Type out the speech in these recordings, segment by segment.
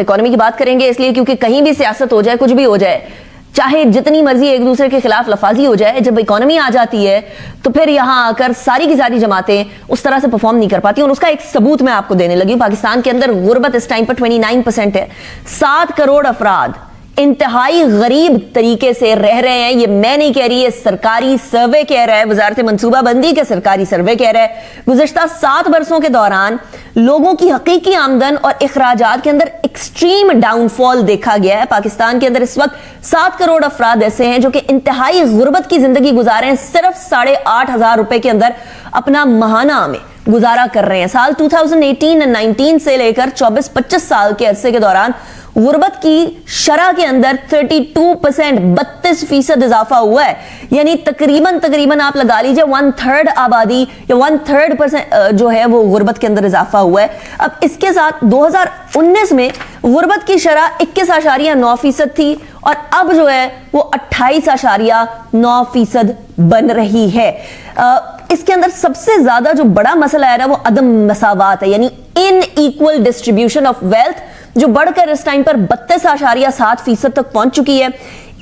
Economy की बात करेंगे इसलिए क्योंकि कहीं भी सियासत हो जाए, कुछ भी हो जाए, चाहे जितनी मर्जी एक दूसरे के खिलाफ लफाजी हो जाए, जब इकोनॉमी आ जाती है तो फिर यहां आकर सारी की सारी जमातें उस तरह से परफॉर्म नहीं कर पाती। और उसका एक सबूत मैं आपको देने लगी हूं। पाकिस्तान के अंदर गुर्बत इस टाइम पर 29% है। 7 करोड़ अफराद इंतहाई गरीब तरीके से रह रहे हैं। ये मैं नहीं कह रही, है सरकारी सर्वे कह रहा है, वजारत मंसूबाबंदी का सरकारी सर्वे कह रहा है। गुज़श्ता 7 बरसों के दौरान लोगों की हकीकी आमदन और इखराजात के अंदर एक्सट्रीम डाउनफॉल देखा गया है। पाकिस्तान के अंदर इस वक्त 7 करोड़ अफराद ऐसे हैं जो कि इंतहाई गुर्बत की जिंदगी गुजार रहे हैं, सिर्फ 8,500 रुपए के अंदर अपना महाना में गुजारा कर रहे हैं। साल 2018-19 से लेकर 24-25 साल के अरसे के दौरान गुर्बत की शरह के अंदर 32%, 32% इजाफा हुआ है। यानी तकरीबन आप लगा लीजिए 1/3 आबादी या 1/3% जो है वो गुर्बत के अंदर इजाफा हुआ है। अब इसके साथ 2019 में गुर्बत की शरह 21.9% थी और अब जो है वो 28.9% बन रही है। इसके अंदर सबसे ज्यादा जो बड़ा मसला है ना वो अदम मसावात है, यानी इनइक्वल डिस्ट्रीब्यूशन ऑफ वेल्थ, जो बढ़कर इस टाइम पर 32.7% तक पहुंच चुकी है।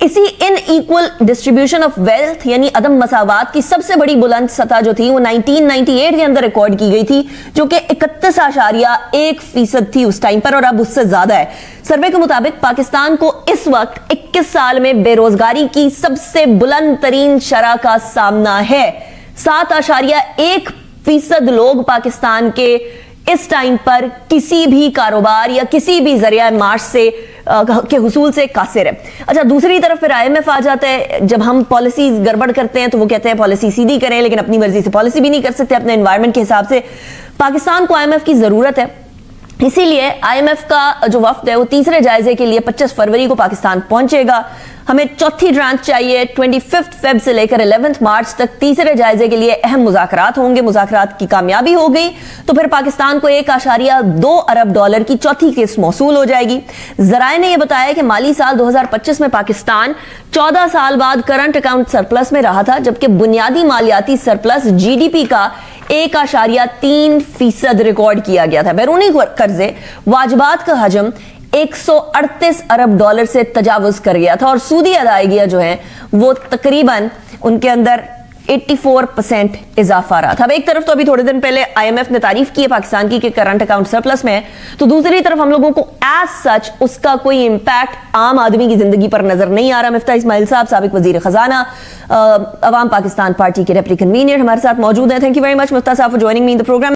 इसी इनइक्वल डिस्ट्रीब्यूशन ऑफ वेल्थ यानी अदम मसावात की सबसे बड़ी बुलंद सतह जो थी वो 1998 के अंदर रिकॉर्ड की गई थी, जो कि 31.1% थी उस टाइम पर, और अब उससे ज्यादा है। सर्वे के मुताबिक पाकिस्तान को इस वक्त 21 साल में बेरोजगारी की सबसे बुलंद तरीन शरह का सामना है। 7.1% लोग पाकिस्तान के इस टाइम पर किसी भी कारोबार या किसी भी जरिया मार्च से के हुसूल से कासिर है। अच्छा, दूसरी तरफ फिर IMF आ जाता है। जब हम पॉलिसी गड़बड़ करते हैं तो वो कहते हैं पॉलिसी सीधी करें, लेकिन अपनी मर्जी से पॉलिसी भी नहीं कर सकते अपने एनवायरनमेंट के हिसाब से। पाकिस्तान को IMF की जरूरत है, इसीलिए IMF का जो वफ्द है वो तीसरे जायजे के लिए 25 फरवरी को पाकिस्तान पहुंचेगा। हमें चौथी ट्रांच चाहिए। 25 फेब से लेकर 11 मार्च तक तीसरे जायजे के लिए अहम मुज़ाकरात होंगे। मुज़ाकरात की कामयाबी हो गई तो फिर पाकिस्तान को $1.2 अरब की चौथी किस्त मौसूल हो जाएगी। जराए ने यह बताया कि माली साल 2025 में पाकिस्तान 14 साल बाद करंट अकाउंट सरप्लस में रहा था, जबकि बुनियादी मालियाती सरप्लस GDP का 1.3% रिकॉर्ड किया गया था। बैरूनी कर्जे वाजबात का हजम $138 अरब से तजावुज कर गया था और सूदी अदायगियां जो हैं वो तकरीबन उनके अंदर 84% इजाफा रहा था। अब एक तरफ तो अभी थोड़े दिन पहले IMF ने तारीफ की है पाकिस्तान की कि करंट अकाउंट सरप्लस में है, तो दूसरी तरफ हम लोगों को एज सच उसका कोई इंपैक्ट आम आदमी की जिंदगी पर नजर नहीं आ रहा। मिफ्ता इस्माइल साहब, साबिक वजीर खजाना, अवाम पाकिस्तान पार्टी के डिप्टी कन्वीनर, हमारे साथ मौजूद हैं। Thank you very much Miftah साहब for joining me in the programme.